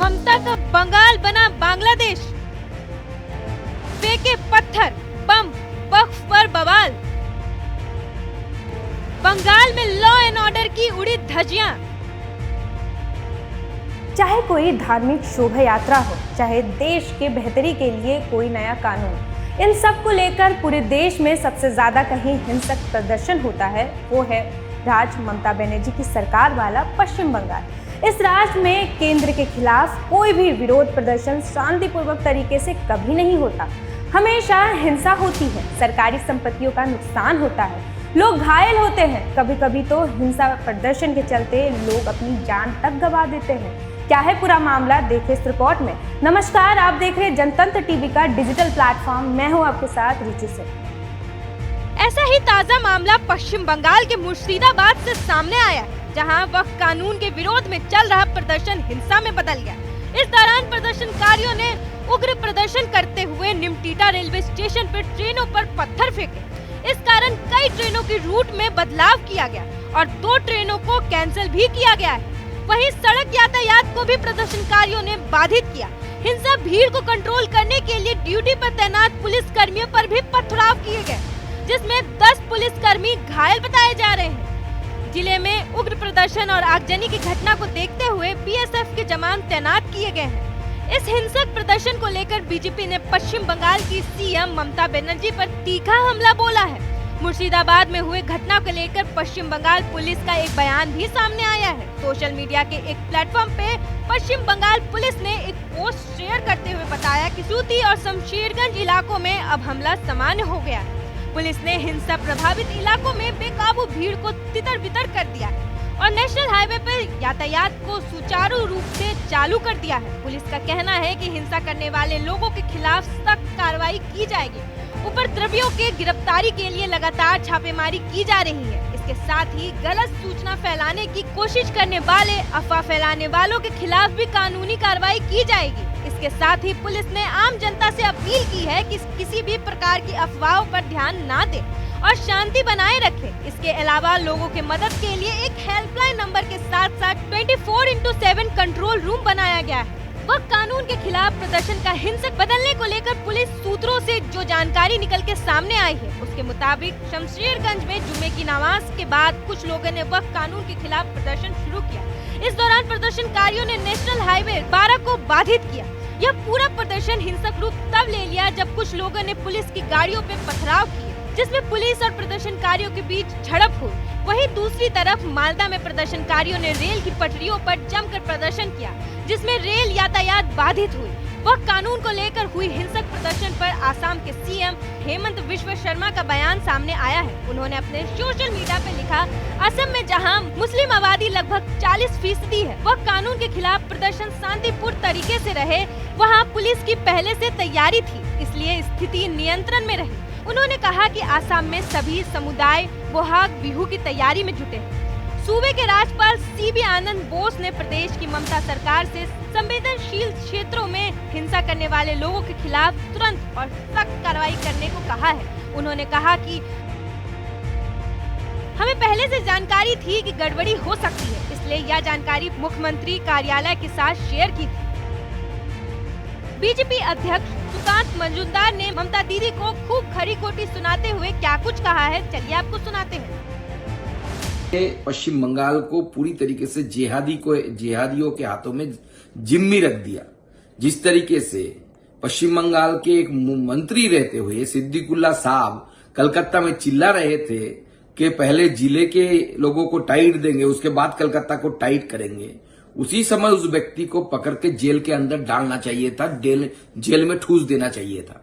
ममता का बंगाल बना बांग्लादेश। फेंके पत्थर, बम, वक्फ पर बवाल। बंगाल में लॉ एंड ऑर्डर की उड़ी धज्जियां। चाहे कोई धार्मिक शोभा यात्रा हो, चाहे देश के बेहतरी के लिए कोई नया कानून, इन सब को लेकर पूरे देश में सबसे ज्यादा कहीं हिंसक प्रदर्शन होता है वो है राज्य ममता बनर्जी की सरकार वाला पश्चिम बंगाल। इस राज्य में केंद्र के खिलाफ कोई भी विरोध प्रदर्शन शांतिपूर्वक तरीके से कभी नहीं होता। हमेशा हिंसा होती है, सरकारी संपत्तियों का नुकसान होता है, लोग घायल होते हैं, कभी कभी तो हिंसा प्रदर्शन के चलते लोग अपनी जान तक गंवा देते हैं। क्या है पूरा मामला, देखिए इस रिपोर्ट में। नमस्कार, आप देख रहे हैं जनतंत्र टीवी का डिजिटल प्लेटफॉर्म। मैं हूं आपके साथ रुचि से। ऐसा ही ताजा मामला पश्चिम बंगाल के मुर्शिदाबाद से सामने आया है, जहां वक्फ कानून के विरोध में चल रहा प्रदर्शन हिंसा में बदल गया। इस दौरान प्रदर्शनकारियों ने उग्र प्रदर्शन करते हुए निमटीटा रेलवे स्टेशन पर ट्रेनों पर पत्थर फेंके। इस कारण कई ट्रेनों की रूट में बदलाव किया गया और 2 ट्रेनों को कैंसिल भी किया गया है। वहीं सड़क यातायात को भी प्रदर्शनकारियों ने बाधित किया। हिंसा भीड़ को कंट्रोल करने के लिए ड्यूटी पर तैनात पुलिस कर्मियों पर भी पथराव किए गए, जिसमें 10 पुलिसकर्मी घायल बताए जा रहे हैं। जिले में उग्र प्रदर्शन और आगजनी की घटना को देखते हुए बीएसएफ के जवान तैनात किए गए हैं। इस हिंसक प्रदर्शन को लेकर बीजेपी ने पश्चिम बंगाल की सीएम ममता बनर्जी पर तीखा हमला बोला है। मुर्शिदाबाद में हुए घटना को लेकर पश्चिम बंगाल पुलिस का एक बयान भी सामने आया है। सोशल मीडिया के एक प्लेटफॉर्म पे पश्चिम बंगाल पुलिस ने एक पोस्ट शेयर करते हुए बताया कि सूती और शमशेरगंज इलाकों में अब हमला सामान्य हो गया है। पुलिस ने हिंसा प्रभावित इलाकों में बेकाबू भीड़ को तितर बितर कर दिया है और नेशनल हाईवे पर यातायात को सुचारू रूप से चालू कर दिया है। पुलिस का कहना है कि हिंसा करने वाले लोगों के खिलाफ सख्त कार्रवाई की जाएगी। उपद्रवियों के गिरफ्तारी के लिए लगातार छापेमारी की जा रही है। इसके साथ ही गलत सूचना फैलाने की कोशिश करने वाले, अफवाह फैलाने वालों के खिलाफ भी कानूनी कार्रवाई की जाएगी। इसके साथ ही पुलिस ने आम जनता से अपील की है कि किसी भी प्रकार की अफवाहों पर ध्यान न दें और शांति बनाए रखें। इसके अलावा लोगों के मदद के लिए एक हेल्पलाइन नंबर के साथ साथ 24/7 कंट्रोल रूम बनाया गया है। वक्फ कानून के खिलाफ प्रदर्शन का हिंसक बदलने को लेकर पुलिस सूत्रों से जो जानकारी निकल के सामने आई है, उसके मुताबिक शमशेरगंज में जुम्मे की नमाज के बाद कुछ लोगों ने वक्फ कानून के खिलाफ प्रदर्शन शुरू किया। इस दौरान प्रदर्शनकारियों ने नेशनल हाईवे 12 को बाधित किया। यह पूरा प्रदर्शन हिंसक रूप तब ले लिया जब कुछ लोगों ने पुलिस की गाड़ियों पे पथराव किए, जिसमें पुलिस और प्रदर्शनकारियों के बीच झड़प हुई। वहीं दूसरी तरफ मालदा में प्रदर्शनकारियों ने रेल की पटरियों पर जमकर प्रदर्शन किया, जिसमें रेल यातायात बाधित हुई। वक्फ कानून को लेकर हुई हिंसक प्रदर्शन पर आसाम के सीएम हेमंत बिस्वा शर्मा का बयान सामने आया है। उन्होंने अपने सोशल मीडिया पे लिखा, असम में जहां मुस्लिम आबादी लगभग 40% है, वक्फ कानून के खिलाफ प्रदर्शन शांतिपूर्ण तरीके से रहे। वहां पुलिस की पहले से तैयारी थी, इसलिए स्थिति नियंत्रण में रही। उन्होंने कहा कि आसाम में सभी समुदाय बोहाग बिहू की तैयारी में जुटे हैं। सूबे के राज्यपाल सीबी आनंद बोस ने प्रदेश की ममता सरकार से संवेदनशील क्षेत्रों में हिंसा करने वाले लोगों के खिलाफ तुरंत और सख्त कार्रवाई करने को कहा है। उन्होंने कहा कि हमें पहले से जानकारी थी कि गड़बड़ी हो सकती है, इसलिए यह जानकारी मुख्यमंत्री कार्यालय के साथ शेयर की थी। बीजेपी अध्यक्ष सुकांत मजूमदार ने ममता दीदी को खूब खरी खोटी सुनाते हुए क्या कुछ कहा है, चलिए आपको सुनाते हैं। पश्चिम बंगाल को पूरी तरीके से जिहादियों के हाथों में जिम्मी रख दिया। जिस तरीके से पश्चिम बंगाल के एक मंत्री रहते हुए सिद्दीकुल्ला साहब कलकत्ता में चिल्ला रहे थे कि पहले जिले के लोगों को टाइट देंगे, उसके बाद कलकत्ता को टाइट करेंगे, उसी समय उस व्यक्ति को पकड़ के जेल के अंदर डालना चाहिए था, जेल में ठूस देना चाहिए था।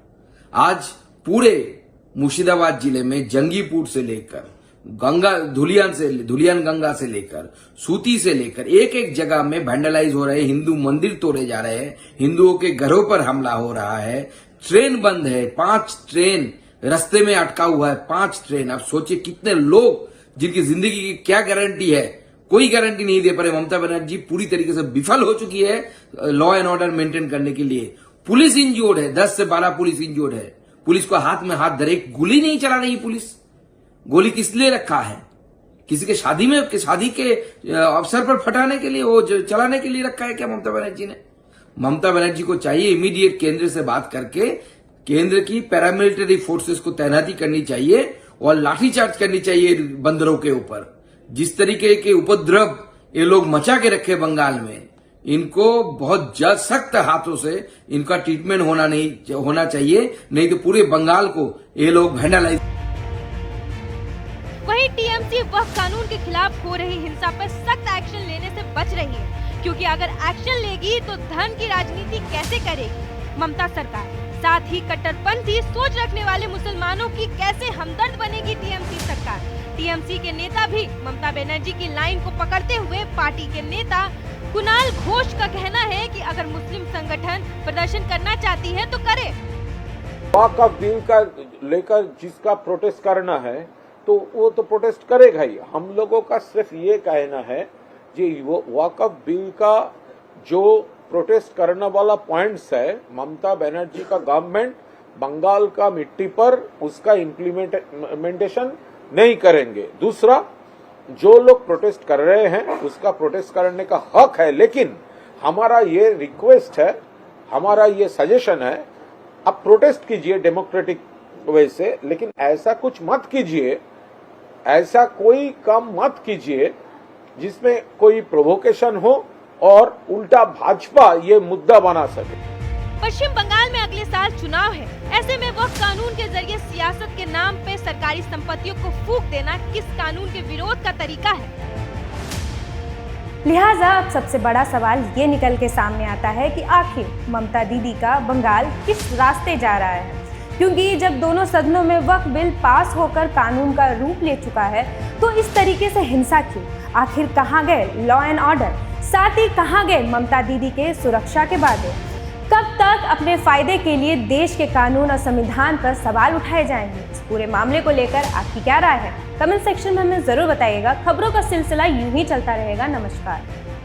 आज पूरे मुर्शिदाबाद जिले में जंगीपुर से लेकर धुलियान गंगा से लेकर सूती से लेकर एक एक जगह में वैंडलाइज हो रहे हैं, हिंदू मंदिर तोड़े जा रहे हैं, हिंदुओं के घरों पर हमला हो रहा है, ट्रेन बंद है, 5 ट्रेन रास्ते में अटका हुआ है, 5 ट्रेन। अब सोचिए कितने लोग जिनकी जिंदगी की क्या गारंटी है, कोई गारंटी नहीं दे पा रहे। ममता बनर्जी पूरी तरीके से विफल हो चुकी है लॉ एंड ऑर्डर मेंटेन करने के लिए। पुलिस इंजोर्ड है, 10 से 12 पुलिस इंजोर्ड है। पुलिस को हाथ में हाथ धरे, गोली नहीं चला रही पुलिस। गोली किस लिए रखा है? किसी के शादी के अवसर पर फटाने के लिए, वो चलाने के लिए रखा है क्या ममता बनर्जी ने? ममता बनर्जी को चाहिए इमीडिएट केंद्र से बात करके केंद्र की पैरामिलिट्री फोर्सेस को तैनाती करनी चाहिए और लाठीचार्ज करनी चाहिए बंदरों के ऊपर। जिस तरीके के उपद्रव ये लोग मचा के रखे बंगाल में, इनको बहुत सख्त हाथों से इनका ट्रीटमेंट होना चाहिए, नहीं तो पूरे बंगाल को ये लोग वैंडलाइज। वहीं टीएमसी वक्फ कानून के खिलाफ हो रही हिंसा पर सख्त एक्शन लेने से बच रही है, क्योंकि अगर एक्शन लेगी तो धन की राजनीति कैसे करेगी ममता सरकार। साथ ही कट्टरपंथी सोच रखने वाले मुसलमानों की कैसे हमदर्द बनेगी टीएमसी सरकार। टीएमसी के नेता भी ममता बनर्जी की लाइन को पकड़ते हुए पार्टी के नेता कुणाल घोष का कहना है कि अगर मुस्लिम संगठन प्रदर्शन करना चाहती है तो करे। वक्फ बिल का लेकर जिसका प्रोटेस्ट करना है तो वो तो प्रोटेस्ट करेगा ही। हम लोगों का सिर्फ ये कहना है कि वक्फ बिल का जो प्रोटेस्ट करने वाला पॉइंट्स है, ममता बनर्जी का गवर्नमेंट बंगाल का मिट्टी पर उसका इम्प्लीमेंटेशन नहीं करेंगे। दूसरा, जो लोग प्रोटेस्ट कर रहे हैं उसका प्रोटेस्ट करने का हक है, लेकिन हमारा ये रिक्वेस्ट है, हमारा ये सजेशन है, आप प्रोटेस्ट कीजिए डेमोक्रेटिक वे से, लेकिन ऐसा कुछ मत कीजिए, ऐसा कोई काम मत कीजिए जिसमें कोई प्रोवोकेशन हो और उल्टा भाजपा ये मुद्दा बना सके। पश्चिम बंगाल में अगले साल चुनाव है, ऐसे में वक्फ कानून के जरिए सियासत के नाम पे सरकारी संपत्तियों को फूंक देना किस कानून के विरोध का तरीका है। लिहाजा अब सबसे बड़ा सवाल ये निकल के सामने आता है कि आखिर ममता दीदी का बंगाल किस रास्ते जा रहा है, क्योंकि जब दोनों सदनों में वक्फ बिल पास होकर कानून का रूप ले चुका है तो इस तरीके से हिंसा क्यों? आखिर कहाँ गए लॉ एंड ऑर्डर? साथ ही कहाँ गए ममता दीदी के सुरक्षा के वादे? कब तक अपने फायदे के लिए देश के कानून और संविधान पर सवाल उठाए जाएंगे? इस पूरे मामले को लेकर आपकी क्या राय है? कमेंट सेक्शन में हमें जरूर बताइएगा। खबरों का सिलसिला यूं ही चलता रहेगा। नमस्कार।